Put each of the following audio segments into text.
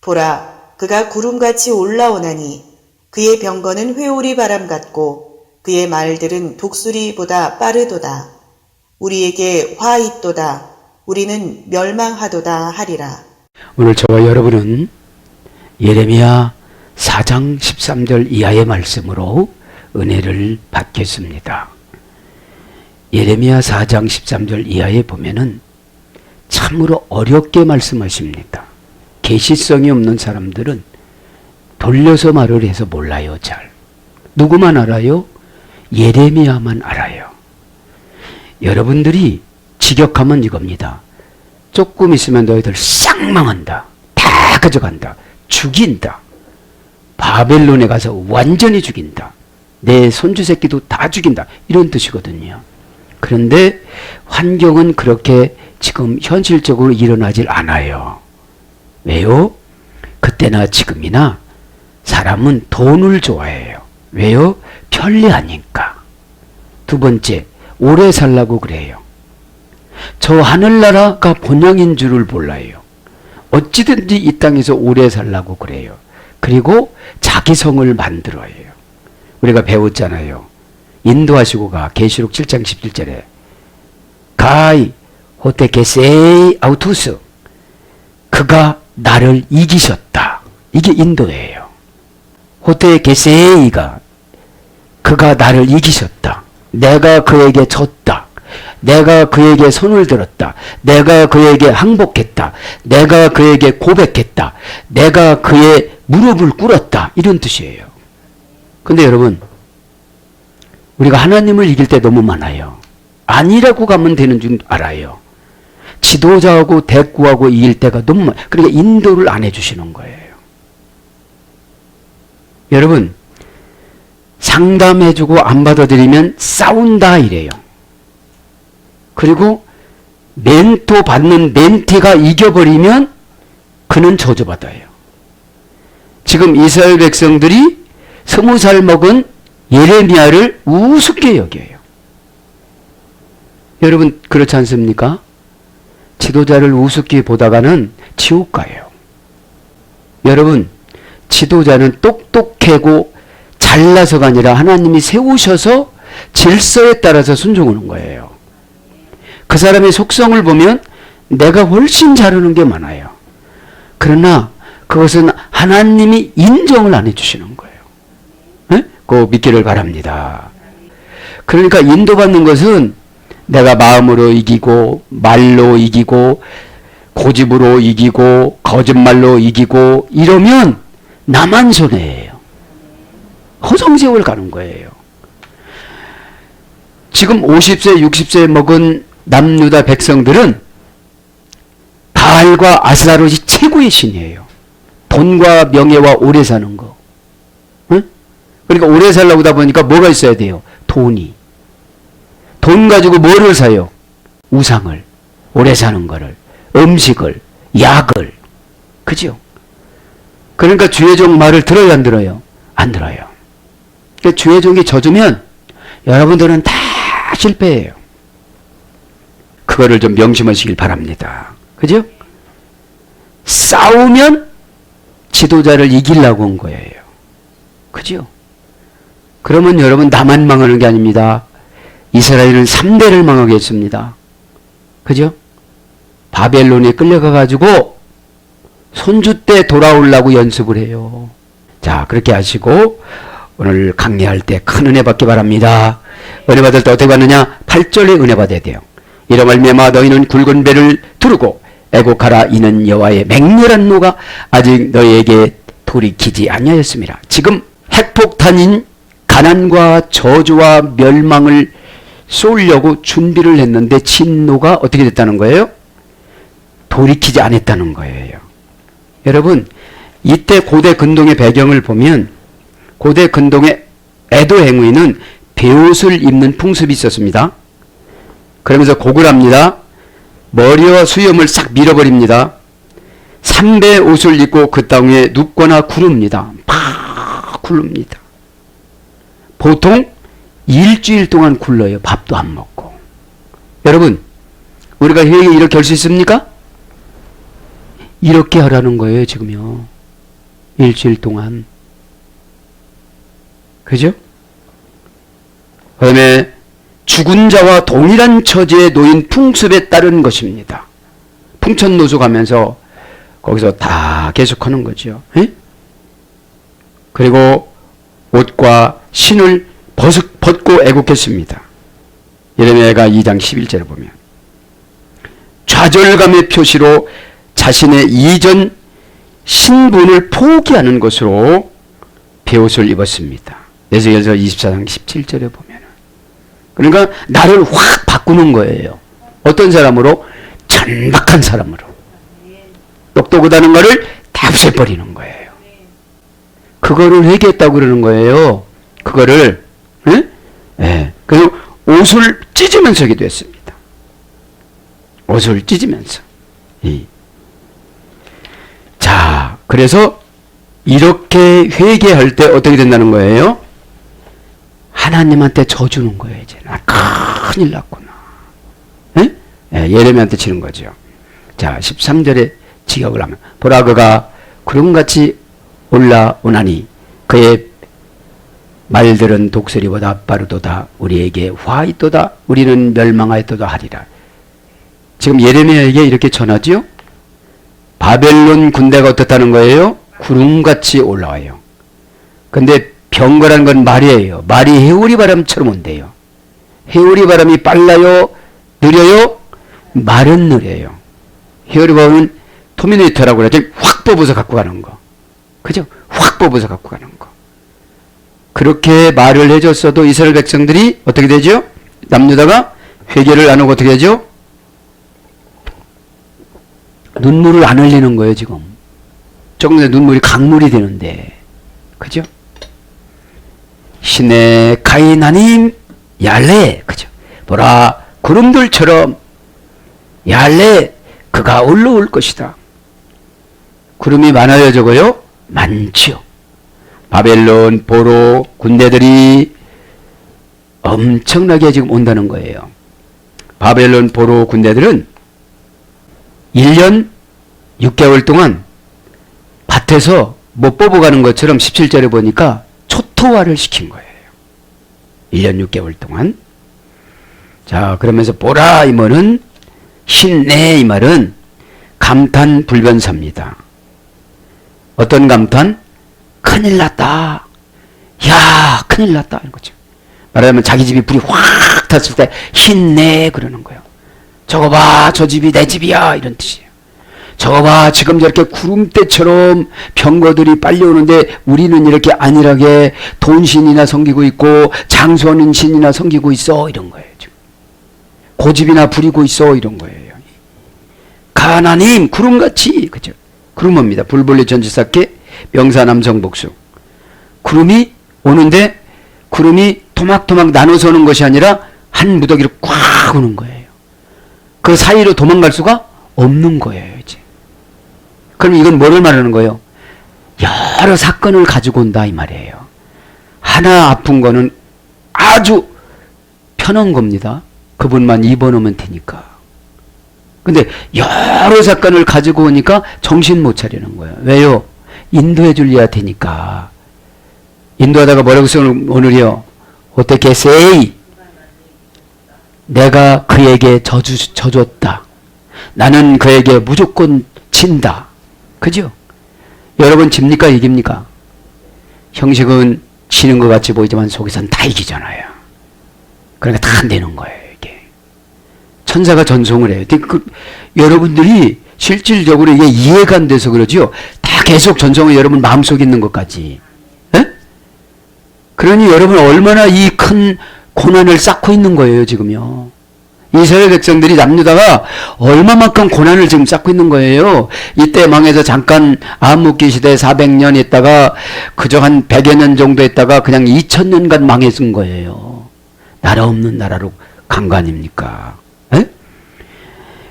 보라, 그가 구름같이 올라오나니 그의 병거는 회오리 바람 같고 그의 말들은 독수리보다 빠르도다. 우리에게 화 있도다. 우리는 멸망하도다 하리라. 오늘 저와 여러분은 예레미야 4장 13절 이하의 말씀으로 은혜를 받겠습니다. 예레미야 4장 13절 이하에 보면은 참으로 어렵게 말씀하십니다. 계시성이 없는 사람들은 돌려서 말을 해서 몰라요. 잘. 누구만 알아요? 예레미야만 알아요. 여러분들이 직역하면 이겁니다. 조금 있으면 너희들 싹 망한다. 다 가져간다. 죽인다. 바벨론에 가서 완전히 죽인다. 내 손주 새끼도 다 죽인다. 이런 뜻이거든요. 그런데 환경은 그렇게 지금 현실적으로 일어나질 않아요. 왜요? 그때나 지금이나 사람은 돈을 좋아해요. 왜요? 편리하니까. 두 번째, 오래 살라고 그래요. 저 하늘나라가 본향인 줄을 몰라요. 어찌든지 이 땅에서 오래 살라고 그래요. 그리고 자기 성을 만들어요. 우리가 배웠잖아요. 인도하시고 가. 계시록 7장 17절에 가이 호테케세이 아우투스, 그가 나를 이기셨다. 이게 인도예요. 호테케세이가 그가 나를 이기셨다. 내가 그에게 졌다. 내가 그에게 손을 들었다. 내가 그에게 항복했다. 내가 그에게 고백했다. 내가 그의 무릎을 꿇었다. 이런 뜻이에요. 근데 여러분, 우리가 하나님을 이길 때 너무 많아요. 아니라고 가면 되는 줄 알아요. 지도자하고 대꾸하고 이길 때가 너무 많아요. 그러니까 인도를 안 해주시는 거예요. 여러분, 상담해주고 안 받아들이면 싸운다 이래요. 그리고 멘토 받는 멘티가 이겨버리면 그는 저주받아요. 지금 이스라엘 백성들이 20살 먹은 예레미야를 우습게 여겨요. 여러분 그렇지 않습니까? 지도자를 우습게 보다가는 지옥 가요. 여러분, 지도자는 똑똑하고 잘나서가 아니라 하나님이 세우셔서 질서에 따라서 순종하는 거예요. 그 사람의 속성을 보면 내가 훨씬 잘하는 게 많아요. 그러나 그것은 하나님이 인정을 안 해주시는 거예요. 네? 그거 믿기를 바랍니다. 그러니까 인도받는 것은 내가 마음으로 이기고 말로 이기고 고집으로 이기고 거짓말로 이기고 이러면 나만 손해예요. 허송세월 가는 거예요. 지금 50세 60세 먹은 남유다 백성들은 바알과 아스타롯이 최고의 신이에요. 돈과 명예와 오래 사는 거. 응? 그러니까 오래 살려고 하다 보니까 뭐가 있어야 돼요? 돈이. 돈 가지고 뭐를 사요? 우상을. 오래 사는 거를. 음식을. 약을. 그죠? 그러니까 주의 종 말을 들어요, 안 들어요? 안 들어요. 그러니까 주의 종이 젖으면 여러분들은 다 실패해요. 그거를 좀 명심하시길 바랍니다. 그죠? 싸우면 지도자를 이기려고 온 거예요. 그죠? 그러면 여러분 나만 망하는 게 아닙니다. 이스라엘은 3대를 망하겠습니다. 그죠? 바벨론에 끌려가가지고 손주 때 돌아오려고 연습을 해요. 자, 그렇게 하시고 오늘 강의할 때 큰 은혜 받기 바랍니다. 은혜 받을 때 어떻게 받느냐? 8절에 은혜 받아야 돼요. 이로 말미암아 너희는 굵은 배를 두르고 애곡하라. 이는 여호와의 맹렬한 노가 아직 너희에게 돌이키지 아니하였습니다. 지금 핵폭탄인 가난과 저주와 멸망을 쏘려고 준비를 했는데 진노가 어떻게 됐다는 거예요? 돌이키지 않았다는 거예요. 여러분, 이때 고대 근동의 배경을 보면 고대 근동의 에도 행위는 베옷을 입는 풍습이 있었습니다. 그러면서 곡을 합니다. 머리와 수염을 싹 밀어버립니다. 삼배 옷을 입고 그 땅에 눕거나 구릅니다. 팍 굴릅니다. 보통 일주일 동안 굴러요. 밥도 안 먹고. 여러분, 우리가 회개 이렇게 할 수 있습니까? 이렇게 하라는 거예요, 지금요. 일주일 동안. 그죠? 그 다음에 죽은 자와 동일한 처지에 놓인 풍습에 따른 것입니다. 풍천노수 가면서 거기서 다 계속하는 거죠. 에? 그리고 옷과 신을 벗고 애국했습니다. 예레미야가 2장 11절을 보면 좌절감의 표시로 자신의 이전 신분을 포기하는 것으로 베옷을 입었습니다. 에스겔서 24장 17절에 보면 그러니까 나를 확 바꾸는 거예요. 어떤 사람으로? 천박한 사람으로. 똑똑하다는 것을 다 없애버리는 거예요. 그거를 회개했다고 그러는 거예요. 그거를 응? 네. 그래서 옷을 찢으면서 기도했습니다. 옷을 찢으면서. 자, 그래서 이렇게 회개할 때 어떻게 된다는 거예요? 하나님한테 져주는 거예요. 이제 나 큰일 났구나. 네? 네, 예레미야한테 치는 거죠. 자, 13절에 직역을 하면 보라 그가 구름같이 올라오나니 그의 말들은 독수리보다 빠르도다. 우리에게 화 있도다. 우리는 멸망하였도다 하리라. 지금 예레미야에게 이렇게 전하지요. 바벨론 군대가 어떻다는 거예요? 구름같이 올라와요. 근데 병거라는 건 말이에요. 말이 해오리 바람처럼 온대요. 해오리 바람이 빨라요? 느려요? 말은 느려요. 해오리 바람은 터미네이터라고 그러죠. 확 뽑아서 갖고 가는 거. 그죠? 확 뽑아서 갖고 가는 거. 그렇게 말을 해줬어도 이스라엘 백성들이 어떻게 되죠? 남유다가 회개를 안 하고 어떻게 되죠? 눈물을 안 흘리는 거예요, 지금. 조금 전에 눈물이 강물이 되는데. 그죠? 신의 가인 하나님 야레. 그죠? 보라, 구름들처럼 야레, 그가 올라올 것이다. 구름이 많아요, 적어요? 많지요. 바벨론, 보로 군대들이 엄청나게 지금 온다는 거예요. 바벨론, 보로 군대들은 1년 6개월 동안 밭에서 뭐 뽑아가는 것처럼 17절에 보니까 초토화를 시킨 거예요. 1년 6개월 동안. 자, 그러면서 보라 이 말은 신내 이 말은 감탄 불변사입니다. 어떤 감탄? 큰일 났다. 야, 큰일 났다. 이런 거죠. 말하자면 자기 집이 불이 확 탔을 때 힘내 그러는 거예요. 저거 봐, 저 집이 내 집이야. 이런 뜻이에요. 저거 봐, 지금 저렇게 구름대처럼 병거들이 빨리 오는데 우리는 이렇게 안일하게 돈신이나 섬기고 있고 장수하는 신이나 섬기고 있어. 이런 거예요. 지금. 고집이나 부리고 있어. 이런 거예요. 하나님 구름같이. 그죠? 구름입니다. 불벌레 전지사께 명사 남성 복수. 구름이 오는데 구름이 토막토막 나눠서 오는 것이 아니라 한 무더기로 꽉 오는 거예요. 그 사이로 도망갈 수가 없는 거예요. 이제. 그럼 이건 뭐를 말하는 거예요? 여러 사건을 가지고 온다 이 말이에요. 하나 아픈 거는 아주 편한 겁니다. 그분만 입원하면 되니까. 근데 여러 사건을 가지고 오니까 정신 못 차리는 거예요. 왜요? 인도해 줄려야 되니까. 인도하다가 뭐라고 써 오늘이요? 어떻게 say? 내가 그에게 져줬다. 나는 그에게 무조건 진다. 그죠? 여러분 집니까 이깁니까? 형식은 지는 것 같이 보이지만 속에선 다 이기잖아요. 그러니까 다 안 되는 거예요. 이게 천사가 전송을 해요. 여러분들이 실질적으로 이게 이해가 안 돼서 그러죠. 다 계속 전송을 여러분 마음속에 있는 것까지. 에? 그러니 여러분 얼마나 이 큰 고난을 쌓고 있는 거예요 지금요. 이스라엘 백성들이 남유다가 얼마만큼 고난을 지금 쌓고 있는 거예요. 이때 망해서 잠깐 암묵기 시대 400년 있다가 그저 한 100여 년 정도 있다가 그냥 2000년간 망해진 거예요. 나라 없는 나라로 간 거 아닙니까? 에?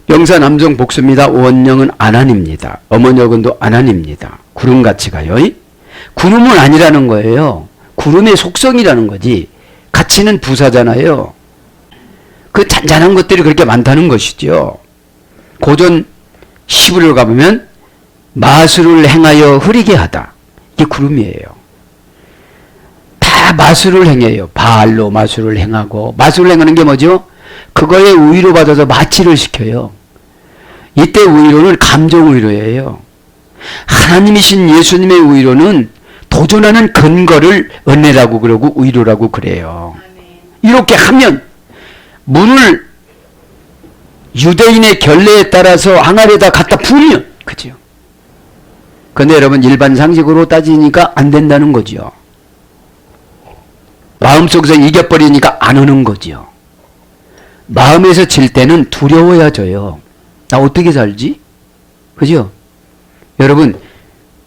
명사 남성 복수입니다. 원령은 아난입니다. 어머니어근도 아난입니다. 구름같이 가요. 구름은 아니라는 거예요. 구름의 속성이라는 거지. 가치는 부사잖아요. 그 잔잔한 것들이 그렇게 많다는 것이죠. 고전 시부를 가보면 마술을 행하여 흐리게 하다. 이게 구름이에요. 다 마술을 행해요. 바알로 마술을 행하고, 마술을 행하는 게 뭐죠? 그거에 우위로 받아서 마취를 시켜요. 이때 우위로는 감정 우위로예요. 하나님이신 예수님의 우위로는 도전하는 근거를 은혜라고 그러고 우위로라고 그래요. 이렇게 하면 물을 유대인의 결례에 따라서 항아리에다 갖다 부으면, 그죠? 근데 여러분, 일반 상식으로 따지니까 안 된다는 거죠. 마음속에서 이겨버리니까 안 오는 거죠. 마음에서 질 때는 두려워야 져요. 나 어떻게 살지? 그죠? 여러분,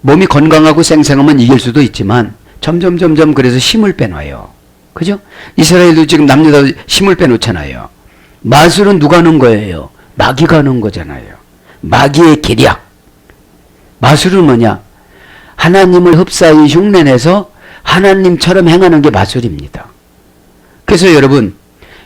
몸이 건강하고 쌩쌩하면 이길 수도 있지만 점점 그래서 힘을 빼놔요. 그죠? 이스라엘도 지금 남녀다 힘을 빼놓잖아요. 마술은 누가 하는 거예요? 마귀가 하는 거잖아요. 마귀의 계략. 마술은 뭐냐? 하나님을 흡사히 흉내내서 하나님처럼 행하는 게 마술입니다. 그래서 여러분,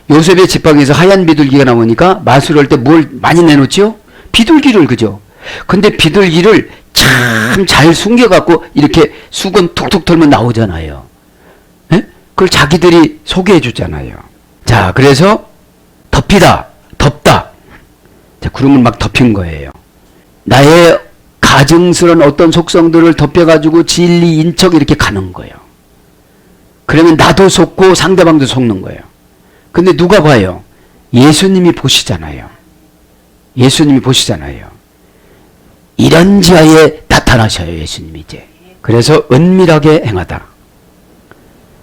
요셉의 지팡이에서 하얀 비둘기가 나오니까 마술할 때 뭘 많이 내놓죠? 비둘기를, 그죠? 근데 비둘기를 참 잘 숨겨갖고 이렇게 수건 툭툭 털면 나오잖아요. 에? 그걸 자기들이 소개해 주잖아요. 자, 그래서 덮이다, 덮다. 자, 구름을 막 덮인 거예요. 나의 가증스러운 어떤 속성들을 덮여가지고 진리, 인척 이렇게 가는 거예요. 그러면 나도 속고 상대방도 속는 거예요. 근데 누가 봐요? 예수님이 보시잖아요. 예수님이 보시잖아요. 이런 지하에 나타나셔요, 예수님이 이제. 그래서 은밀하게 행하다.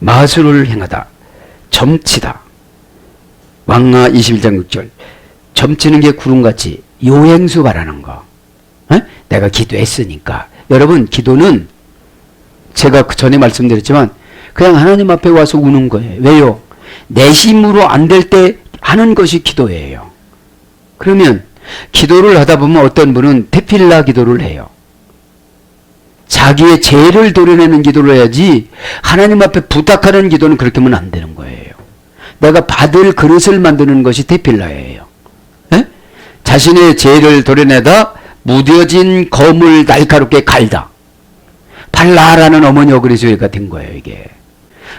마술을 행하다. 점치다. 왕하 21장 6절. 점치는 게 구름같이 요행수 바라는 거. 에? 내가 기도했으니까. 여러분, 기도는 제가 전에 말씀드렸지만 그냥 하나님 앞에 와서 우는 거예요. 왜요? 내 힘으로 안 될 때 하는 것이 기도예요. 그러면 기도를 하다 보면 어떤 분은 테필라 기도를 해요. 자기의 죄를 도려내는 기도를 해야지 하나님 앞에 부탁하는 기도는 그렇게 하면 안 되는 거예요. 내가 받을 그릇을 만드는 것이 테필라예요. 에? 자신의 죄를 도려내다 무뎌진 검을 날카롭게 갈다. 발라라는 어머니 어그리스가 된 거예요, 이게.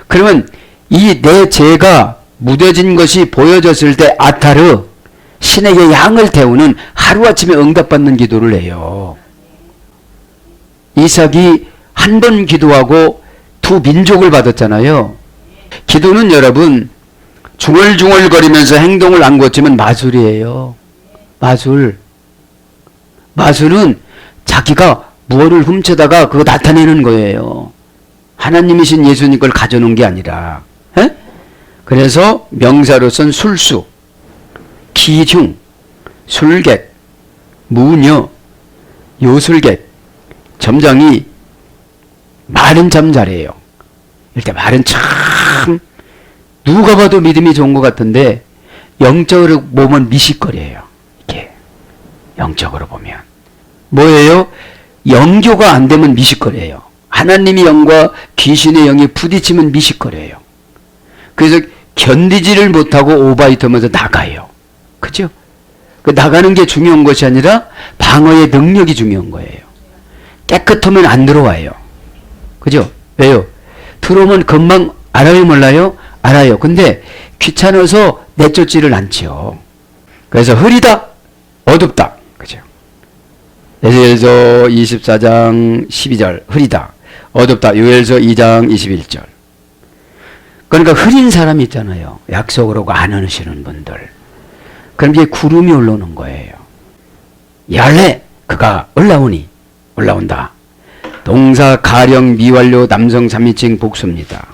그러면 이 내 죄가 무뎌진 것이 보여졌을 때 아타르, 신에게 양을 태우는 하루아침에 응답받는 기도를 해요. 이삭이 한 번 기도하고 두 민족을 받았잖아요. 기도는 여러분 중얼중얼거리면서 행동을 안 고치면 마술이에요. 마술. 마술은 자기가 무엇을 훔쳐다가 그거 나타내는 거예요. 하나님이신 예수님 걸 가져놓은 게 아니라. 에? 그래서 명사로선 술수, 기흉, 술객, 무녀, 요술객, 점장이 말은 참 잘해요. 일단 말은 참 누가 봐도 믿음이 좋은 것 같은데 영적으로 보면 미식거려요. 이게 영적으로 보면 뭐예요? 영교가 안 되면 미식거려요. 하나님의 영과 귀신의 영이 부딪히면 미식거려요. 그래서 견디지를 못하고 오바이트하면서 나가요. 그죠? 그 나가는 게 중요한 것이 아니라 방어의 능력이 중요한 거예요. 깨끗하면 안 들어와요. 그죠? 왜요? 들어오면 금방 알아요, 몰라요? 알아요. 근데 귀찮아서 내쫓지를 않죠. 그래서 흐리다, 어둡다. 그죠? 에스겔서 24장 12절 흐리다, 어둡다. 요엘서 2장 21절. 그러니까 흐린 사람이 있잖아요. 약속을 하고 안 하시는 분들. 그럼 이제 구름이 올라오는 거예요. 열래 그가 올라온다. 동사 가령 미완료 남성 3인칭 복수입니다.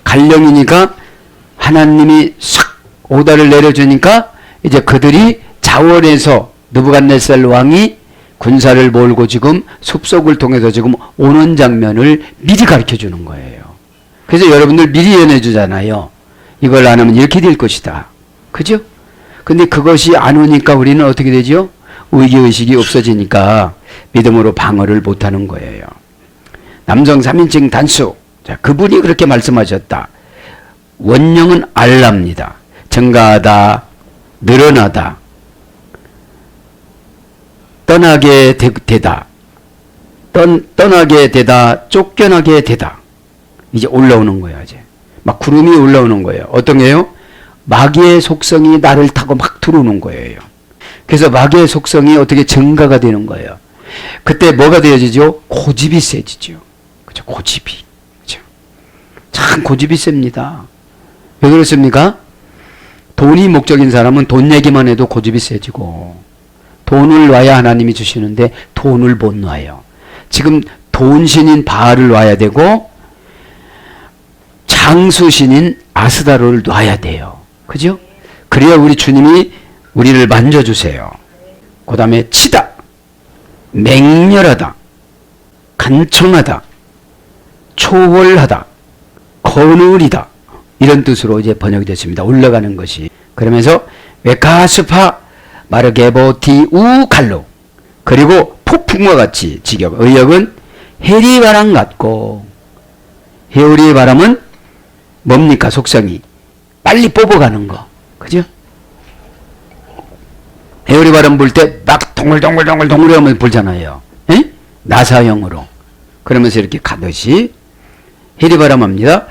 갈령이니까 하나님이 싹 오다를 내려주니까 이제 그들이 자원에서 느부갓네살 왕이 군사를 몰고 지금 숲속을 통해서 지금 오는 장면을 미리 가르쳐 주는 거예요. 그래서 여러분들 미리 연해 주잖아요. 이걸 안 하면 이렇게 될 것이다. 그죠? 근데 그것이 안 오니까 우리는 어떻게 되죠? 의기의식이 없어지니까 믿음으로 방어를 못하는 거예요. 남성 3인칭 단수. 자, 그분이 그렇게 말씀하셨다. 원령은 알랍니다. 증가하다, 늘어나다, 떠나게 되다, 떠나게 되다, 쫓겨나게 되다. 이제 올라오는 거예요, 이제. 막 구름이 올라오는 거예요. 어떤 게요? 마귀의 속성이 나를 타고 막 들어오는 거예요. 그래서 마귀의 속성이 어떻게 증가가 되는 거예요. 그때 뭐가 되어지죠? 고집이 세지죠. 그죠? 고집이. 그죠? 참 고집이 셉니다. 왜 그렇습니까? 돈이 목적인 사람은 돈 얘기만 해도 고집이 세지고, 돈을 놔야 하나님이 주시는데 돈을 못 놔요. 지금 돈신인 바알을 놔야 되고 장수신인 아스다로를 놔야 돼요. 그죠? 그래야 우리 주님이 우리를 만져주세요. 그 다음에 치다, 맹렬하다, 간청하다, 초월하다, 거느리다, 이런 뜻으로 이제 번역이 됐습니다. 올라가는 것이. 그러면서 웨카스파 마르게보티우 갈로, 그리고 폭풍과 같이 직역, 의역은 해리바람 같고, 해오리바람은 뭡니까? 속성이 빨리 뽑아가는 거. 그죠? 해오리바람 불 때 막 동글동글동글 하면 불잖아요. 에? 나사형으로. 그러면서 이렇게 가듯이 해리바람 합니다.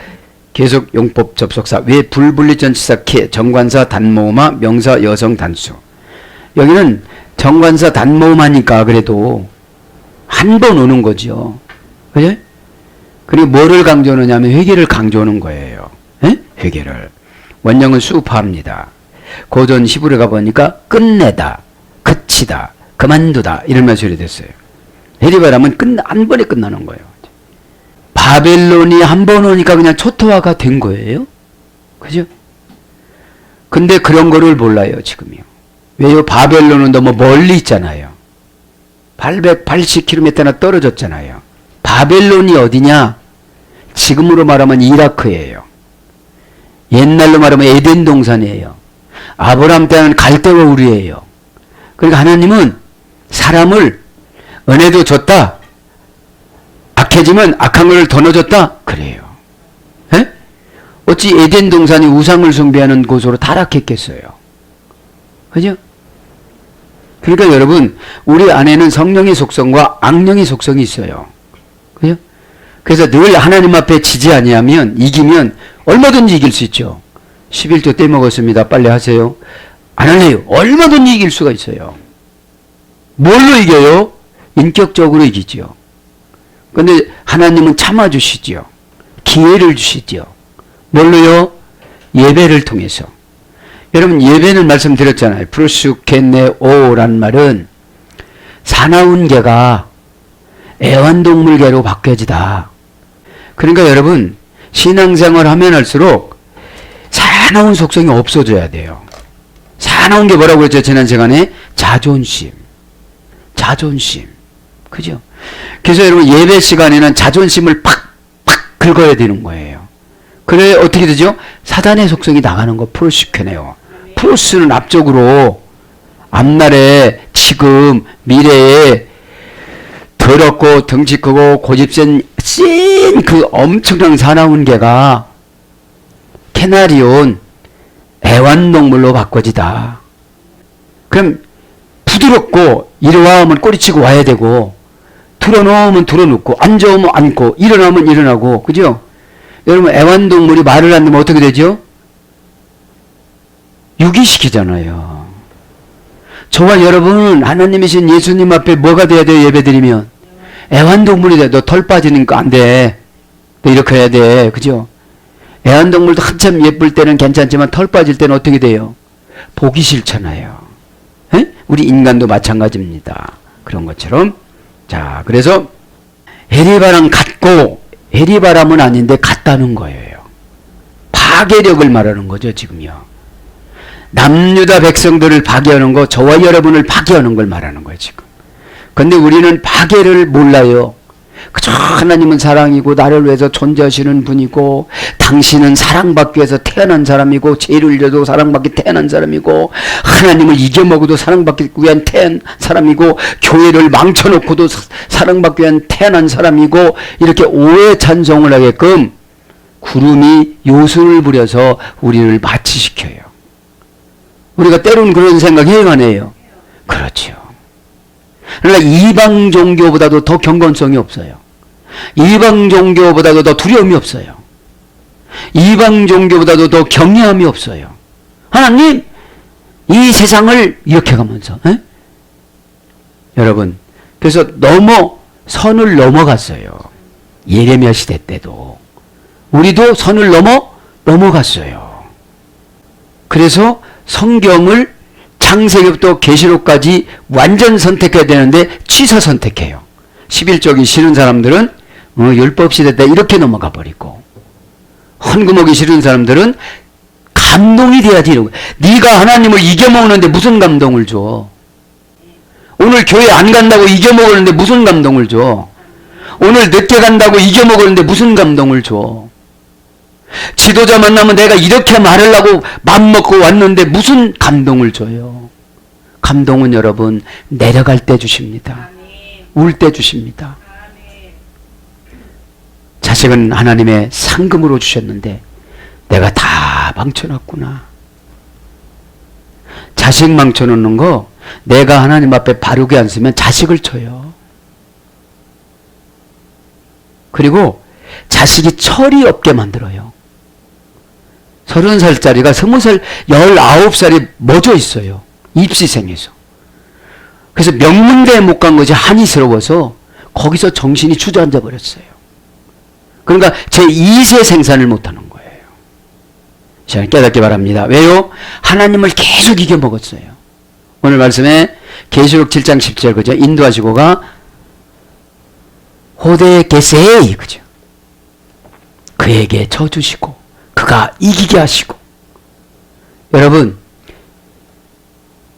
계속 용법 접속사 왜 불분리전치사 캐 정관사 단모음화 명사 여성 단수. 여기는 정관사 단모음하니까 그래도 한 번 오는 거죠. 그죠? 그리고 뭐를 강조하느냐면 회개를 강조하는 거예요. 에? 회개를. 원형은 수파합니다. 고전 히브리어 가보니까 끝내다, 그치다, 그만두다 이런 말소리 됐어요. 해리바람은 한 번에 끝나는 거예요. 바벨론이 한 번 오니까 그냥 초토화가 된 거예요. 그죠? 근데 그런 거를 몰라요, 지금요. 왜요? 바벨론은 너무 멀리 있잖아요. 880km나 떨어졌잖아요. 바벨론이 어디냐? 지금으로 말하면 이라크예요. 옛날로 말하면 에덴 동산이에요. 아브라함 때는 갈대와 우리예요. 그러니까 하나님은 사람을 은혜도 줬다. 악해지면 악한 것을 더 넣어줬다. 그래요. 에? 어찌 에덴 동산이 우상을 숭배하는 곳으로 타락했겠어요. 그죠? 그러니까 여러분, 우리 안에는 성령의 속성과 악령의 속성이 있어요. 그죠? 그래서 늘 하나님 앞에 지지 아니하면, 이기면 얼마든지 이길 수 있죠. 11조 떼먹었습니다. 빨리 하세요. 안 할래요. 얼마든지 이길 수가 있어요. 뭘로 이겨요? 인격적으로 이기죠. 근데 하나님은 참아주시죠. 기회를 주시죠. 뭘로요? 예배를 통해서. 여러분, 예배는 말씀드렸잖아요. 프로슈케네오란 말은 사나운 개가 애완동물개로 바뀌어지다. 그러니까 여러분, 신앙생활 하면 할수록 사나운 속성이 없어져야 돼요. 사나운 게 뭐라고 그랬죠? 지난 시간에 자존심. 자존심. 그죠? 그래서 여러분, 예배 시간에는 자존심을 팍팍 긁어야 되는 거예요. 그래 어떻게 되죠? 사단의 속성이 나가는 거. 프로시켜내요. 프로스는 앞쪽으로 앞날에 지금 미래에 더럽고 덩치 크고 고집센 그 엄청난 사나운 개가 캐나리온 애완동물로 바꿔지다. 그럼 부드럽고 이리와 하면 꼬리치고 와야 되고, 틀어놓으면 틀어놓고, 앉아오면 앉고, 일어나면 일어나고. 그죠? 여러분, 애완동물이 말을 안 하면 어떻게 되죠? 유기시키잖아요. 저와 여러분은 하나님이신 예수님 앞에 뭐가 돼야 돼요? 예배드리면 애완동물이 돼. 너 털 빠지는 거 안 돼. 너 이렇게 해야 돼. 그죠? 애완동물도 한참 예쁠 때는 괜찮지만 털 빠질 때는 어떻게 돼요? 보기 싫잖아요. 에? 우리 인간도 마찬가지입니다. 그런 것처럼. 자, 그래서 해리바람 같고, 해리바람은 아닌데 같다는 거예요. 파괴력을 말하는 거죠, 지금요. 남유다 백성들을 파괴하는 거, 저와 여러분을 파괴하는 걸 말하는 거예요, 지금. 근데 우리는 파괴를 몰라요. 그저 하나님은 사랑이고 나를 위해서 존재하시는 분이고, 당신은 사랑받기 위해서 태어난 사람이고, 죄를 져도 사랑받기 태어난 사람이고, 하나님을 이겨먹어도 사랑받기 위한 태어난 사람이고, 교회를 망쳐놓고도 사랑받기 위한 태어난 사람이고, 이렇게 오해 찬송을 하게끔 구름이 요술을 부려서 우리를 마취시켜요. 우리가 때로는 그런 생각 해요, 안 해요? 그렇죠. 그러나 이방 종교보다도 더 경건성이 없어요. 이방 종교보다도 더 두려움이 없어요. 이방 종교보다도 더 경외함이 없어요. 하나님, 이 세상을 이렇게 가면서, 에? 여러분, 그래서 선을 넘어갔어요. 예레미야 시대 때도. 우리도 선을 넘어갔어요. 그래서 성경을 창세기부터 계시록까지 완전 선택해야 되는데 취사 선택해요. 11조기 싫은 사람들은 율법 시대 때 이렇게 넘어가 버리고, 헌금하기 싫은 사람들은 감동이 돼야지 이러고. 네가 하나님을 이겨먹는데 무슨 감동을 줘? 오늘 교회 안 간다고 이겨먹었는데 무슨 감동을 줘? 오늘 늦게 간다고 이겨먹었는데 무슨 감동을 줘? 지도자 만나면 내가 이렇게 말하려고 맘먹고 왔는데 무슨 감동을 줘요? 감동은 여러분 내려갈 때 주십니다. 울 때 주십니다. 자식은 하나님의 상금으로 주셨는데 내가 다 망쳐놨구나. 자식 망쳐놓는 거 내가 하나님 앞에 바르게 안 쓰면 자식을 쳐요. 그리고 자식이 철이 없게 만들어요. 30살짜리가 20살, 19살이 멎어 있어요. 입시생에서. 그래서 명문대에 못 간 것이 한이스러워서 거기서 정신이 주저앉아 버렸어요. 그러니까 제2세 생산을 못하는 거예요. 자, 깨닫기 바랍니다. 왜요? 하나님을 계속 이겨먹었어요. 오늘 말씀에 계시록 7장 10절 그죠? 인도하시고가 호대 게세이 그죠? 그에게 져주시고 그가 이기게 하시고. 여러분,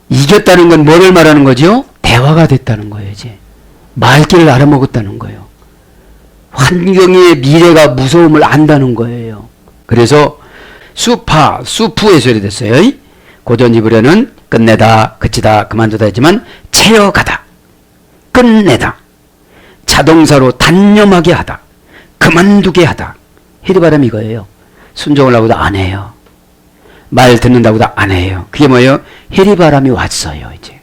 이겼다는 건 뭐를 말하는 거죠? 대화가 됐다는 거예요. 이제 말귀를 알아먹었다는 거예요. 환경의 미래가 무서움을 안다는 거예요. 그래서 수푸의 소리 됐어요. 고전 히브리어는 끝내다, 그치다, 그만두다 했지만 채어가다, 끝내다, 자동사로 단념하게 하다, 그만두게 하다. 히브리어는 이거예요. 순종을 하고도 안 해요. 말 듣는다고도 안 해요. 그게 뭐예요? 해리바람이 왔어요. 이제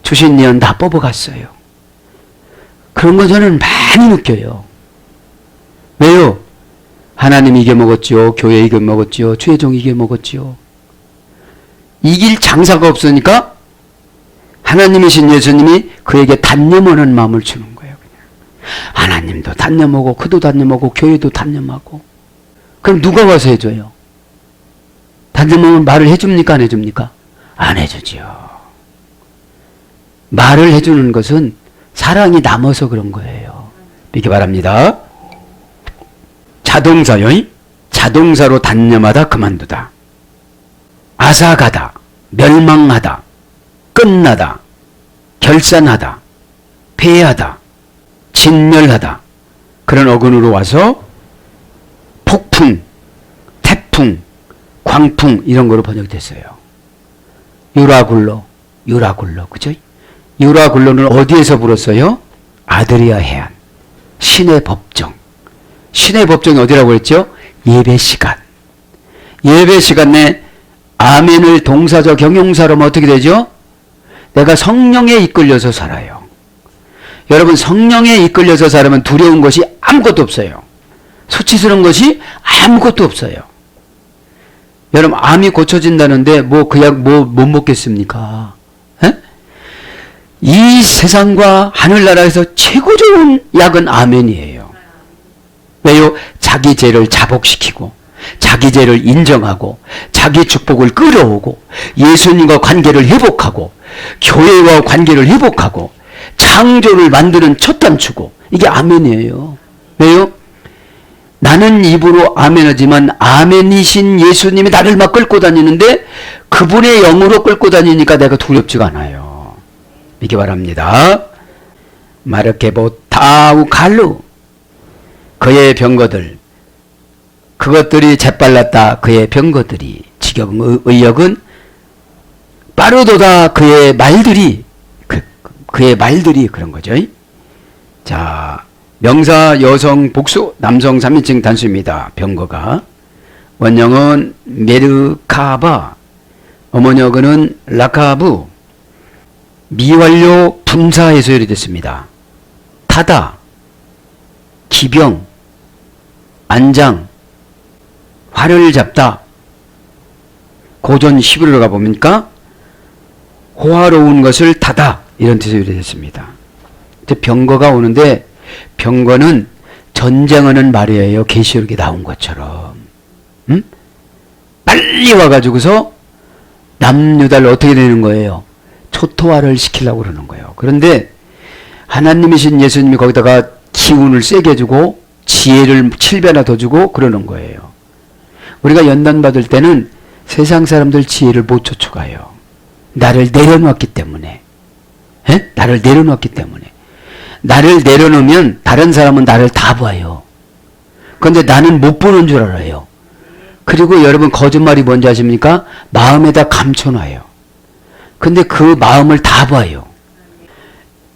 주신 년 다 뽑아갔어요. 그런 거 저는 많이 느껴요. 왜요? 하나님 이겨먹었지요. 교회 이겨먹었지요. 주의종 이겨먹었지요. 이길 장사가 없으니까 하나님이신 예수님이 그에게 단념하는 마음을 주는 거예요. 그냥. 하나님도 단념하고 그도 단념하고 교회도 단념하고. 그럼 누가 와서 해줘요? 단념하면 말을 해줍니까? 안 해줍니까? 안 해주지요. 말을 해주는 것은 사랑이 남아서 그런 거예요. 믿기 바랍니다. 자동사요. 자동사로 단념하다, 그만두다. 앗아가다, 멸망하다, 끝나다, 결산하다, 패하다, 진멸하다. 그런 어근으로 와서 폭풍, 태풍, 광풍 이런 거로 번역됐어요. 유라굴로, 그죠? 유라굴로는 어디에서 불었어요? 아드리아 해안, 신의 법정. 신의 법정이 어디라고 했죠? 예배 시간. 예배 시간 내 아멘을 동사적 형용사로 하면 어떻게 되죠? 내가 성령에 이끌려서 살아요. 여러분, 성령에 이끌려서 살면 두려운 것이 아무것도 없어요. 수치스러운 것이 아무것도 없어요. 여러분, 암이 고쳐진다는데 그 약 못 먹겠습니까? 에? 이 세상과 하늘나라에서 최고 좋은 약은 아멘이에요. 왜요? 자기 죄를 자복시키고 자기 죄를 인정하고 자기 축복을 끌어오고 예수님과 관계를 회복하고 교회와 관계를 회복하고 창조를 만드는 첫 단추고, 이게 아멘이에요. 왜요? 나는 입으로 아멘하지만 아멘이신 예수님이 나를 막 끌고 다니는데 그분의 영으로 끌고 다니니까 내가 두렵지가 않아요. 믿기 바랍니다. 마르케보타우 갈루, 그의 병거들, 그것들이 재빨랐다. 그의 병거들이, 직역은 의역은 빠르도다. 그의 말들이, 그의 말들이 그런 거죠. 자, 명사 여성 복수, 남성 3인칭 단수입니다. 병거가. 원형은 메르카바, 어머니어근은 라카부, 미완료 분사해서 요리됐습니다. 타다, 기병, 안장, 활을 잡다. 고전 11호로 가보니까 호화로운 것을 타다 이런 뜻으로 요리됐습니다. 병거가 오는데 병거는 전쟁하는 말이에요. 계시록에 나온 것처럼. 빨리 와가지고서 남유다를 어떻게 되는 거예요? 초토화를 시키려고 그러는 거예요. 그런데 하나님이신 예수님이 거기다가 기운을 세게 주고 지혜를 7배나 더 주고 그러는 거예요. 우리가 연단받을 때는 세상 사람들 지혜를 못 쫓아가요. 나를 내려놓았기 때문에. 에? 나를 내려놓았기 때문에. 나를 내려놓으면 다른 사람은 나를 다 봐요. 그런데 나는 못 보는 줄 알아요. 그리고 여러분 거짓말이 뭔지 아십니까? 마음에다 감춰놔요. 근데 그 마음을 다 봐요.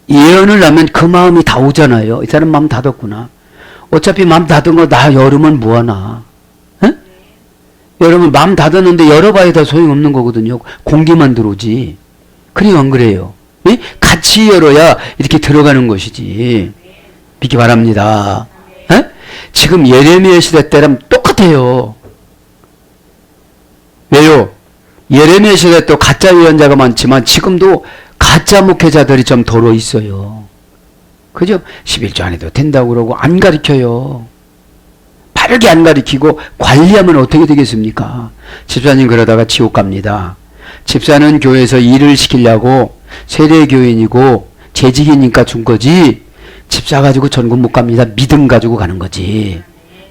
예언을 하면 그 마음이 다 오잖아요. 이 사람 마음 닫았구나. 어차피 마음 닫은 거 나 열으면 뭐하나. 에? 여러분 마음 닫았는데 열어봐야 다 소용없는 거거든요. 공기만 들어오지. 그래요 안 그래요? 예? 같이 열어야 이렇게 들어가는 것이지. 믿기 바랍니다. 에? 지금 예레미야 시대 때랑 똑같아요. 왜요? 예레미야 시대 또 가짜 예언자가 많지만 지금도 가짜 목회자들이 좀 더러 있어요. 그죠? 11조 안 해도 된다고 그러고 안 가르쳐요. 바르게 안 가르치고 관리하면 어떻게 되겠습니까? 집사님 그러다가 지옥 갑니다. 집사는 교회에서 일을 시키려고 세례교인이고 재직이니까 준 거지 집사 가지고 전국 못 갑니다. 믿음 가지고 가는 거지.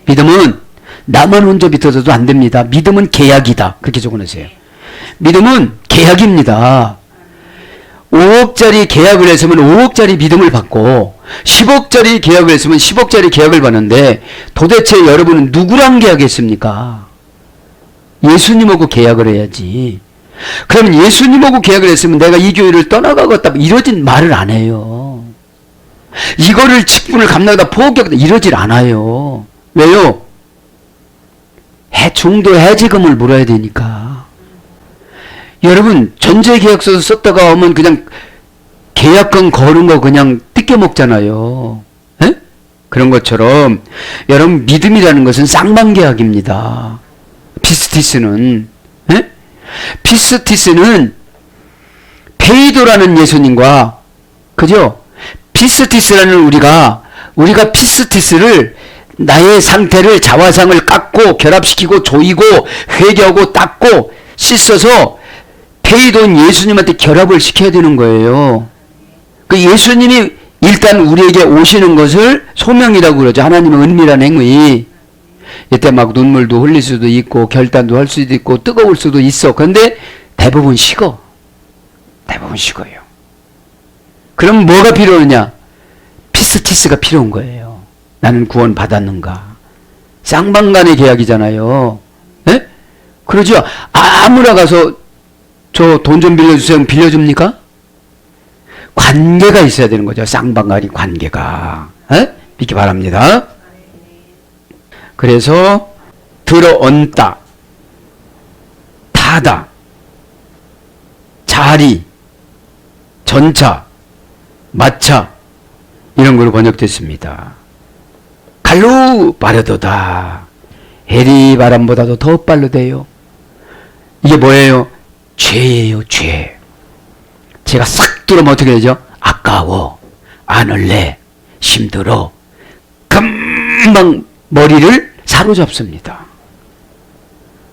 믿음은 나만 혼자 믿어서도 안 됩니다. 믿음은 계약이다. 그렇게 적어놓으세요. 믿음은 계약입니다. 5억짜리 계약을 했으면 5억짜리 믿음을 받고 10억짜리 계약을 했으면 10억짜리 계약을 받는데 도대체 여러분은 누구랑 계약했습니까? 예수님하고 계약을 해야지. 그러면 예수님하고 계약을 했으면 내가 이 교회를 떠나가겠다 이러진 말을 안 해요. 이거를 직분을 감당하다 포기하겠다 이러질 않아요. 왜요? 중도 해지금을 물어야 되니까. 여러분 전제계약서 썼다가 오면 그냥 계약금 거는 거 그냥 뜯겨 먹잖아요. 에? 그런 것처럼 여러분 믿음이라는 것은 쌍방계약입니다. 피스티스는 에? 피스티스는 페이도라는 예수님과 그죠? 피스티스라는 우리가 피스티스를 나의 상태를 자화상을 깎고 결합시키고 조이고 회개하고 닦고 씻어서 페이도인 예수님한테 결합을 시켜야 되는 거예요. 그 예수님이 일단 우리에게 오시는 것을 소명이라고 그러죠. 하나님의 은밀한 행위. 이때 막 눈물도 흘릴 수도 있고 결단도 할 수도 있고 뜨거울 수도 있어. 그런데 대부분 식어. 대부분 식어요. 그럼 뭐가 필요하냐? 피스티스가 필요한 거예요. 나는 구원 받았는가? 쌍방간의 계약이잖아요. 에? 그러죠? 아무나 가서 저 돈 좀 빌려주세요. 빌려줍니까? 관계가 있어야 되는 거죠. 쌍방간이 관계가. 에? 믿기 바랍니다. 그래서 들어얹다, 타다, 자리, 전차, 마차 이런 걸로 번역됐습니다. 갈로 빠르도다. 해리 바람보다도 더 빠르대요. 이게 뭐예요? 죄예요, 죄. 제가 싹 들어오면 어떻게 되죠? 아까워, 안 할래, 힘들어. 금방 머리를 사로잡습니다.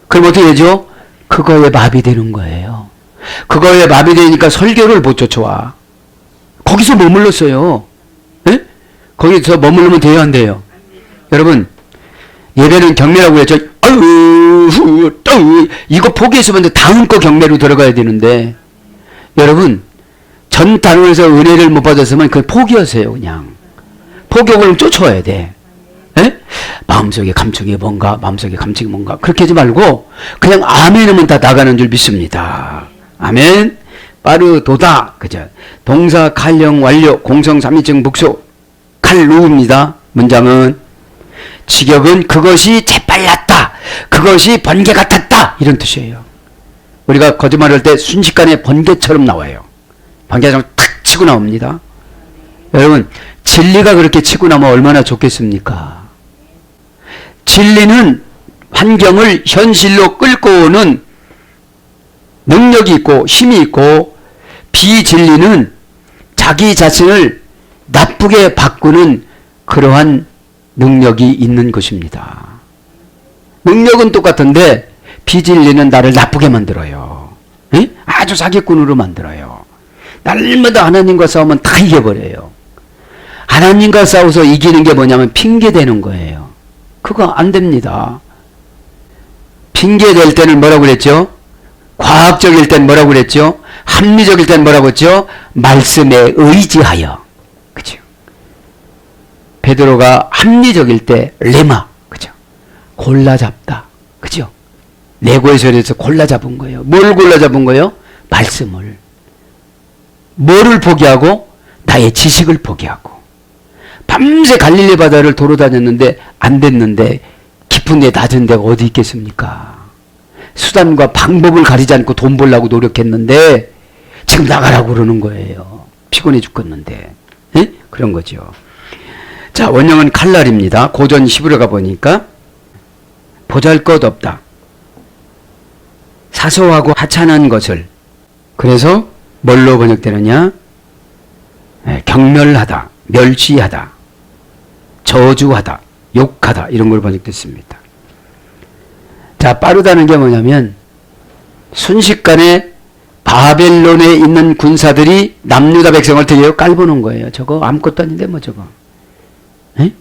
그럼 어떻게 되죠? 그거에 마비되는 거예요. 그거에 마비되니까 설교를 못 쫓아와. 거기서 머물렀어요. 에? 거기서 머물르면 돼요, 안 돼요? 여러분, 예배는 경매라고 했죠. 아유, 이거 포기했으면 다음 거 경매로 들어가야 되는데, 여러분, 전 단원에서 은혜를 못 받았으면 그걸 포기하세요, 그냥. 포기하고 쫓아와야 돼. 에? 마음속에 감촉이 뭔가, 마음속에 감촉이 뭔가, 그렇게 하지 말고, 그냥 아멘 하면 다 나가는 줄 믿습니다. 아멘. 빠르도다. 그죠? 동사, 칼령, 완료, 공성, 삼위증, 복수. 칼루입니다. 문장은. 직역은 그것이 재빨랐다. 그것이 번개 같았다. 이런 뜻이에요. 우리가 거짓말할 때 순식간에 번개처럼 나와요. 방개장 탁 치고 나옵니다. 여러분, 진리가 그렇게 치고 나면 얼마나 좋겠습니까? 진리는 환경을 현실로 끌고 오는 능력이 있고 힘이 있고, 비진리는 자기 자신을 나쁘게 바꾸는 그러한 능력이 있는 것입니다. 능력은 똑같은데 비진리는 나를 나쁘게 만들어요. 에? 아주 사기꾼으로 만들어요. 날마다 하나님과 싸우면 다 이겨버려요. 하나님과 싸워서 이기는 게 뭐냐면 핑계대는 거예요. 그거 안 됩니다. 핑계댈 때는 뭐라고 그랬죠? 과학적일 땐 뭐라고 그랬죠? 합리적일 땐 뭐라고 했죠? 말씀에 의지하여. 그죠? 베드로가 합리적일 때 레마. 그죠? 골라 잡다. 그죠? 레고에서 골라 잡은 거예요. 뭘 골라 잡은 거예요? 말씀을. 뭐를 포기하고? 나의 지식을 포기하고. 밤새 갈릴리 바다를 돌아다녔는데 안 됐는데 깊은 데 낮은 데가 어디 있겠습니까? 수단과 방법을 가리지 않고 돈 벌려고 노력했는데 지금 나가라고 그러는 거예요. 피곤해 죽겠는데. 에? 그런 거죠. 자, 원형은 칼날입니다. 고전 히브리어 가보니까 보잘것없다. 사소하고 하찮은 것을. 그래서 뭘로 번역되느냐? 경멸하다, 멸시하다, 저주하다, 욕하다 이런 걸 번역됐습니다. 자, 빠르다는 게 뭐냐면 순식간에 바벨론에 있는 군사들이 남유다 백성을 되게 깔보는 거예요. 저거 아무것도 아닌데 뭐 저거. 에?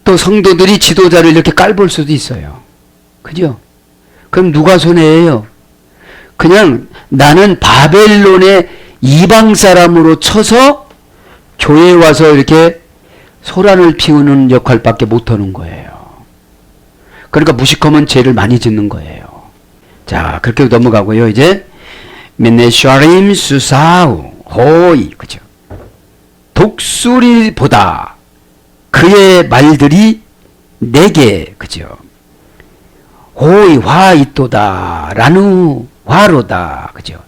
또 성도들이 지도자를 이렇게 깔볼 수도 있어요. 그죠? 그럼 누가 손해예요? 그냥 나는 바벨론의 이방 사람으로 쳐서 교회에 와서 이렇게 소란을 피우는 역할밖에 못하는 거예요. 그러니까 무식하면 죄를 많이 짓는 거예요. 자, 그렇게 넘어가고요. 이제 메네샤림 수사우 호이. 그죠? 독수리보다 그의 말들이 내게. 그죠? 호이 화이또다 라누 화로다. 그죠?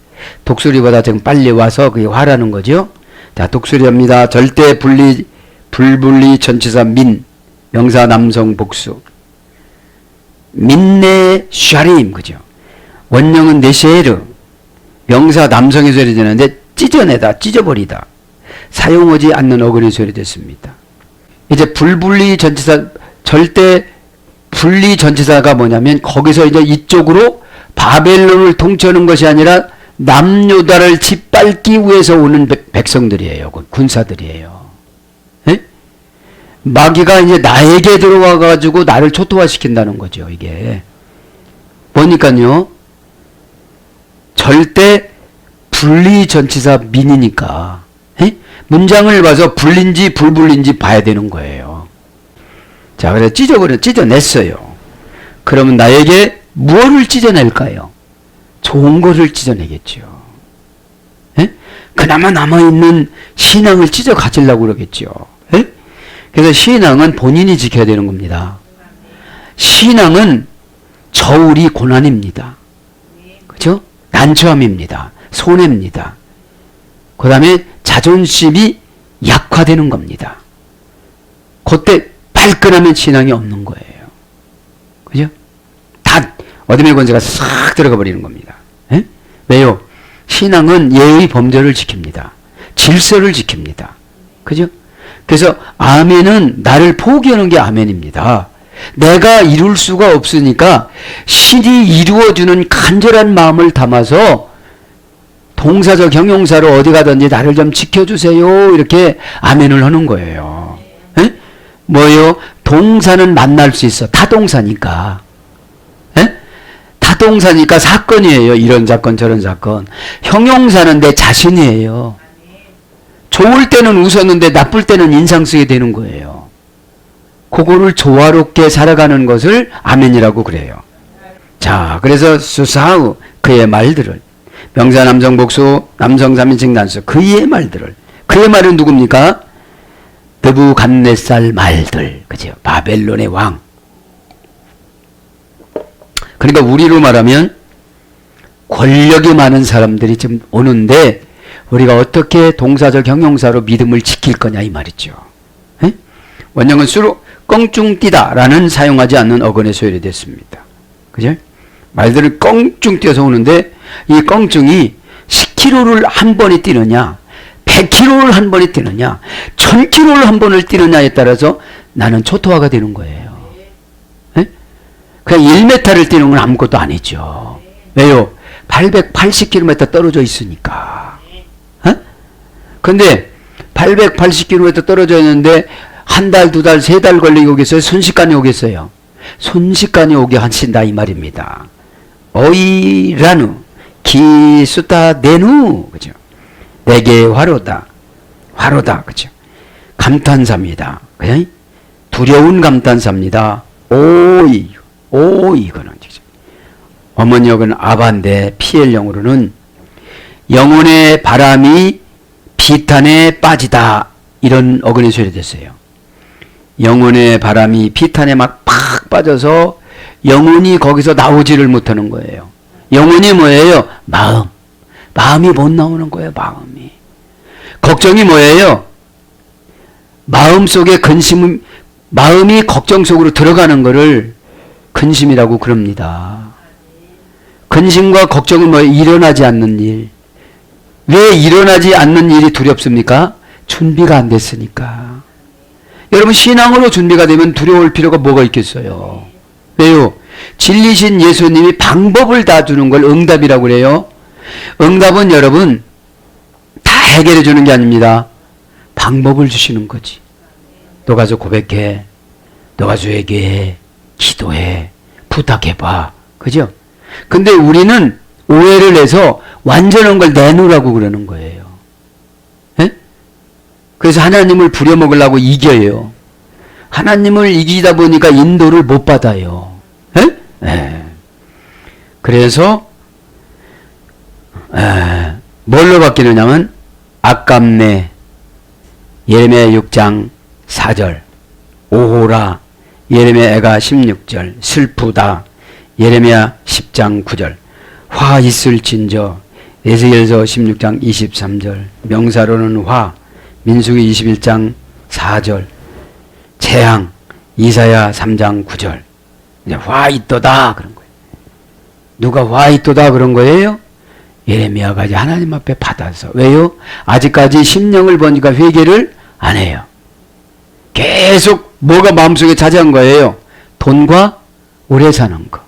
독수리보다 지금 빨리 와서 그게 화라는 거죠. 자, 독수리입니다. 절대 불분리 전치사 민, 명사 남성 복수. 민네 샤림. 그죠? 원형은 네셰르, 명사 남성의 소리 되는데 찢어내다, 찢어버리다. 사용하지 않는 어근의 소리 됐습니다. 이제 불분리 전치사, 절대 분리 전치사가 뭐냐면 거기서 이제 이쪽으로 바벨론을 통치하는 것이 아니라 남유다를 짓밟기 위해서 오는 백성들이에요. 군사들이에요. 에? 마귀가 이제 나에게 들어와 가지고 나를 초토화시킨다는 거죠. 이게 뭐니까요? 절대 분리 전치사 민이니까. 에? 문장을 봐서 분리인지 불분리인지 봐야 되는 거예요. 자, 그래서 찢어냈어요. 그러면 나에게 무엇을 찢어낼까요? 좋은 거를 찢어내겠죠. 에? 그나마 남아있는 신앙을 찢어 가지려고 그러겠죠. 에? 그래서 신앙은 본인이 지켜야 되는 겁니다. 신앙은 저울이 고난입니다. 그죠? 난처함입니다. 손해입니다. 그 다음에 자존심이 약화되는 겁니다. 그때 발끈하면 신앙이 없는 거예요. 그죠? 다 어둠의 권세가 싹 들어가 버리는 겁니다. 에? 왜요? 신앙은 예의 범절을 지킵니다. 질서를 지킵니다. 그죠? 그래서 아멘은 나를 포기하는 게 아멘입니다. 내가 이룰 수가 없으니까 신이 이루어주는 간절한 마음을 담아서 동사적 형용사로 어디 가든지 나를 좀 지켜주세요. 이렇게 아멘을 하는 거예요. 에? 뭐요? 동사는 만날 수 있어. 타동사니까. 에? 타동사니까 사건이에요. 이런 사건 저런 사건. 형용사는 내 자신이에요. 좋을 때는 웃었는데 나쁠 때는 인상 쓰게 되는 거예요. 그거를 조화롭게 살아가는 것을 아멘이라고 그래요. 자, 그래서 수사후 그의 말들을, 명사 남성 복수 남성 3인칭 단수, 그의 말들을. 그의 말은 누굽니까? 느부갓네살 말들. 그죠? 바벨론의 왕. 그러니까 우리로 말하면 권력이 많은 사람들이 지금 오는데 우리가 어떻게 동사적 형용사로 믿음을 지킬 거냐 이 말이죠. 에? 원형은 수로 껑충 뛰다 라는 사용하지 않는 어근에 소열이 됐습니다. 그죠? 말들은 껑충 뛰어서 오는데 이 껑충이 10km를 한 번에 뛰느냐 100km를 한 번에 뛰느냐 1000km를 한 번을 뛰느냐에 따라서 나는 초토화가 되는 거예요. 에? 그냥 1m를 뛰는 건 아무것도 아니죠. 왜요? 880km 떨어져 있으니까. 근데 880km 떨어져 있는데 한 달, 두 달, 세 달 걸리고 오겠어요? 순식간에 오겠어요? 순식간에 오게 하신다 이 말입니다. 어이라누 기수다 내누 그죠? 내게 화로다 화로다 그죠? 감탄사입니다. 그죠? 두려운 감탄사입니다. 오이 이거는 그죠? 어머니 역은 아반데 PL형으로는 영혼의 바람이 비탄에 빠지다 이런 어근이 소리됐어요. 영혼의 바람이 비탄에 막 팍 빠져서 영혼이 거기서 나오지를 못하는 거예요. 영혼이 뭐예요? 마음이 못 나오는 거예요. 마음이. 걱정이 뭐예요? 마음속에 근심, 마음이 걱정 속으로 들어가는 거를 근심이라고 그럽니다. 근심과 걱정은 뭐예요? 일어나지 않는 일. 왜 일어나지 않는 일이 두렵습니까? 준비가 안 됐으니까. 여러분 신앙으로 준비가 되면 두려울 필요가 뭐가 있겠어요? 왜요? 진리신 예수님이 방법을 다 주는 걸 응답이라고 그래요. 응답은 여러분 다 해결해 주는 게 아닙니다. 방법을 주시는 거지. 너 가서 고백해. 너 가서 얘기해. 기도해. 부탁해봐. 그죠? 근데 우리는 오해를 해서 완전한 걸 내놓으라고 그러는 거예요. 에? 그래서 하나님을 부려먹으려고 이겨요. 하나님을 이기다 보니까 인도를 못 받아요. 에? 에. 그래서 뭘로 바뀌느냐면 아깝네 예레미야 6장 4절 오호라 예레미야가 16절 슬프다 예레미야 10장 9절 화 있을진저 에스겔서 16장 23절 명사로는 화 민수기 21장 4절 재앙 이사야 3장 9절 이제 화 있도다 그런 거예요. 누가 화 있도다 그런 거예요? 예레미야가 이제 하나님 앞에 받아서. 왜요? 아직까지 심령을 보니까 회개를 안 해요. 계속 뭐가 마음속에 차지한 거예요? 돈과 오래 사는 거.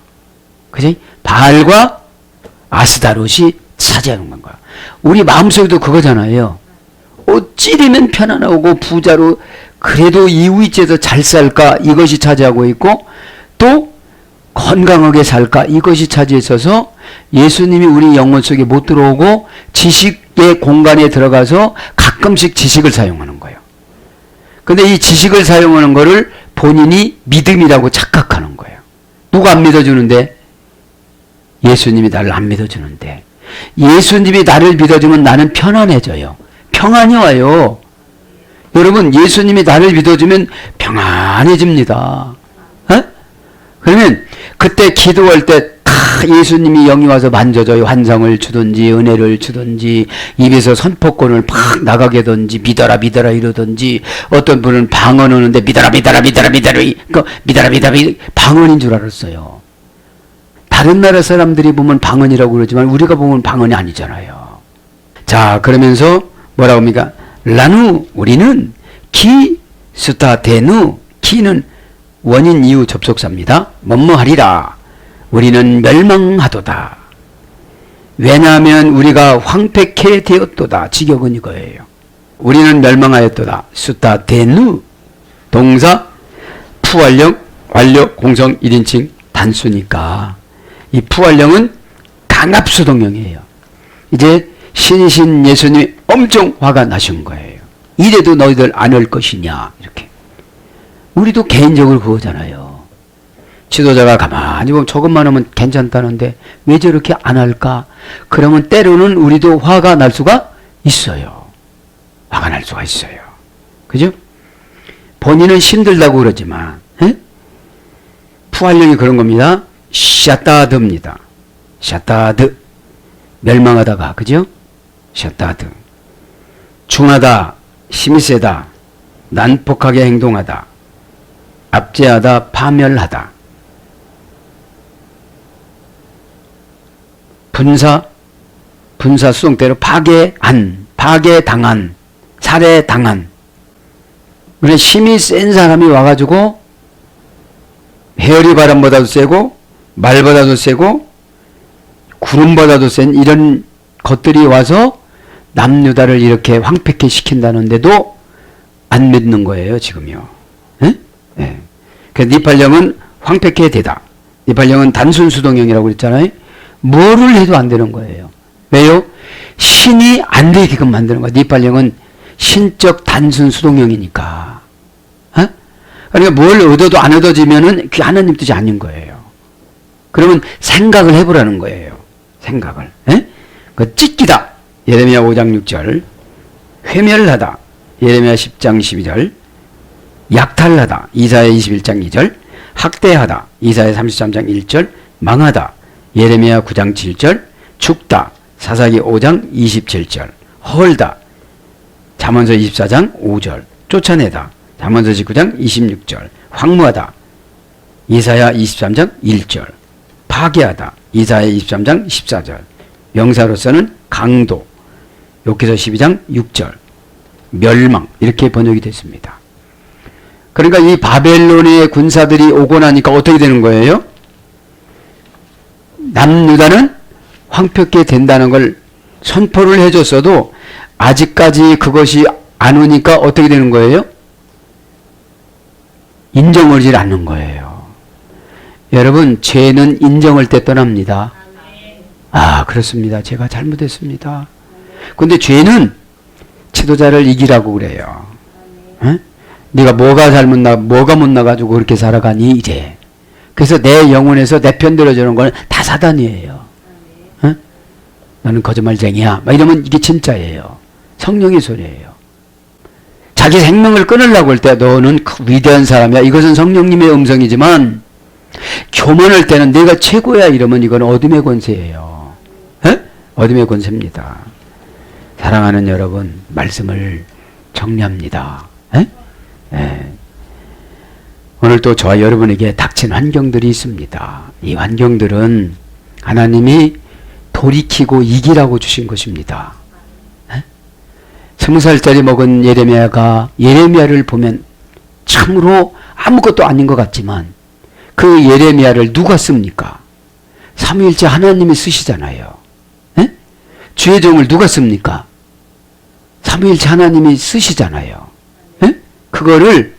그지? 바알과 아스다롯이 차지하는 건가. 우리 마음속에도 그거잖아요. 찌르면 편안하고 부자로 그래도 이웃집에서 잘 살까 이것이 차지하고 있고 또 건강하게 살까 이것이 차지해 있어서 예수님이 우리 영혼 속에 못 들어오고 지식의 공간에 들어가서 가끔씩 지식을 사용하는 거예요. 근데 이 지식을 사용하는 거를 본인이 믿음이라고 착각하는 거예요. 누가 안 믿어주는데? 예수님이 나를 안 믿어주는데. 예수님이 나를 믿어주면 나는 편안해져요. 평안이 와요. 여러분 예수님이 나를 믿어주면 평안해집니다. 에? 그러면 그때 기도할 때 다 예수님이 영이 와서 만져줘요. 환상을 주든지 은혜를 주든지 입에서 선포권을 팍 나가게 하든지 믿어라 믿어라 이러든지 어떤 분은 방언 오는데 믿어라 그러니까 믿어라 방언인 줄 알았어요. 다른 나라 사람들이 보면 방언이라고 그러지만 우리가 보면 방언이 아니잖아요. 자 그러면서 뭐라고 합니까? 라누 우리는 기 스타 데누 기는 원인 이유 접속사입니다. 뭐뭐하리라 우리는 멸망하도다. 왜냐하면 우리가 황폐케 되었도다. 직역은 이거예요. 우리는 멸망하였도다. 스타 데누 동사 푸완령 완력 공성 1인칭 단수니까 이 푸완령은 강압수동형이에요. 이제 신이신 예수님이 엄청 화가 나신 거예요. 이래도 너희들 안 할 것이냐 이렇게. 우리도 개인적으로 그거잖아요. 지도자가 가만히 보면 저것만 하면 괜찮다는데 왜 저렇게 안 할까? 그러면 때로는 우리도 화가 날 수가 있어요. 화가 날 수가 있어요. 그죠? 본인은 힘들다고 그러지만 푸활령이 그런 겁니다. 샤따드입니다. 샤따드 멸망하다가 그죠? 샤따드 중하다, 힘이 세다, 난폭하게 행동하다, 압제하다, 파멸하다. 분사 수동태로 파괴당한, 살해당한. 그래 힘이 센 사람이 와가지고 해열이 바람보다도 세고 말보다도 세고 구름보다도 센 이런 것들이 와서 남유다를 이렇게 황폐케 시킨다는데도 안 믿는 거예요, 지금요. 예? 예. 그래서 니팔령은 황폐케 되다. 니팔령은 단순 수동형이라고 그랬잖아요. 뭐를 해도 안 되는 거예요. 왜요? 신이 안 되게끔 만드는 거예요. 니팔령은 신적 단순 수동형이니까. 어? 그러니까 뭘 얻어도 안 얻어지면은 그게 하나님 뜻이 아닌 거예요. 그러면 생각을 해보라는 거예요. 생각을. 에? 그 찢기다. 예레미야 5장 6절. 회멸하다. 예레미야 10장 12절. 약탈하다. 이사야 21장 2절. 학대하다. 이사야 33장 1절. 망하다. 예레미야 9장 7절. 죽다. 사사기 5장 27절. 헐다. 잠언서 24장 5절. 쫓아내다. 잠언서 19장 26절. 황무하다. 이사야 23장 1절. 파괴하다. 이사야 23장 14절. 명사로서는 강도. 욥기서 12장 6절. 멸망. 이렇게 번역이 됐습니다. 그러니까 이 바벨론의 군사들이 오고 나니까 어떻게 되는 거예요? 남유다는 황폐케 된다는 걸 선포를 해줬어도 아직까지 그것이 안 오니까 어떻게 되는 거예요? 인정하지 않는 거예요. 여러분, 죄는 인정할 때 떠납니다. 아, 그렇습니다. 제가 잘못했습니다. 근데 죄는 지도자를 이기라고 그래요. 에? 네가 뭐가 못 나가지고 그렇게 살아가니 이래. 그래서 내 영혼에서 내 편 들어주는 건 다 사단이에요. 에? 너는 거짓말쟁이야. 막 이러면 이게 진짜예요. 성령의 소리예요. 자기 생명을 끊으려고 할 때 너는 위대한 사람이야. 이것은 성령님의 음성이지만 교만할 때는 내가 최고야 이러면 이건 어둠의 권세예요. 에? 어둠의 권세입니다. 사랑하는 여러분, 말씀을 정리합니다. 에? 에. 오늘 또 저와 여러분에게 닥친 환경들이 있습니다. 이 환경들은 하나님이 돌이키고 이기라고 주신 것입니다. 20살짜리 먹은 예레미야를 보면 참으로 아무것도 아닌 것 같지만 그 예레미야를 누가 씁니까? 삼위일체 하나님이 쓰시잖아요. 에? 주의 종을 누가 씁니까? 삼위일체 하나님이 쓰시잖아요. 에? 그거를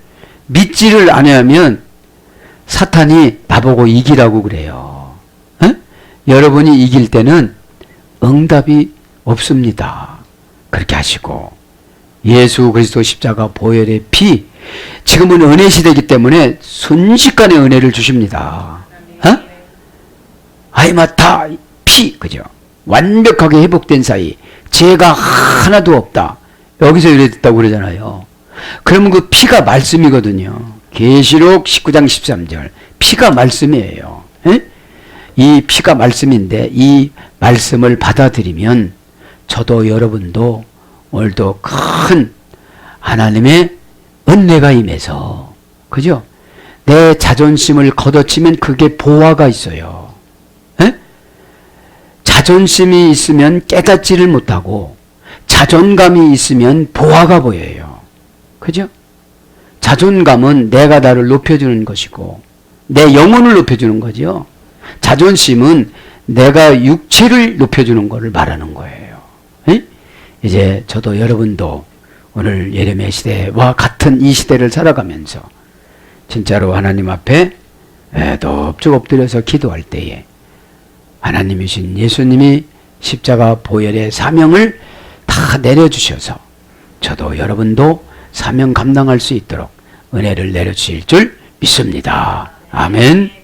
믿지를 않으면 사탄이 나보고 이기라고 그래요. 에? 여러분이 이길 때는 응답이 없습니다. 그렇게 하시고 예수 그리스도 십자가 보혈의 피, 지금은 은혜 시대이기 때문에 순식간에 은혜를 주십니다. 어? 아이마타 피, 그죠? 완벽하게 회복된 사이 죄가 하나도 없다. 여기서 이랬다고 그러잖아요. 그러면 그 피가 말씀이거든요. 계시록 19장 13절 피가 말씀이에요. 에? 이 피가 말씀인데 이 말씀을 받아들이면 저도 여러분도 오늘도 큰 하나님의 은혜가 임해서, 그죠? 내 자존심을 걷어치면 그게 보화가 있어요. 에? 자존심이 있으면 깨닫지를 못하고 자존감이 있으면 보화가 보여요. 그죠? 자존감은 내가 나를 높여주는 것이고 내 영혼을 높여주는 거죠. 자존심은 내가 육체를 높여주는 것을 말하는 거예요. 에? 이제 저도 여러분도 오늘 예레미야 시대와 같은 이 시대를 살아가면서 진짜로 하나님 앞에 넙죽 엎드려서 기도할 때에 하나님이신 예수님이 십자가 보혈의 사명을 다 내려주셔서 저도 여러분도 사명 감당할 수 있도록 은혜를 내려주실 줄 믿습니다. 아멘.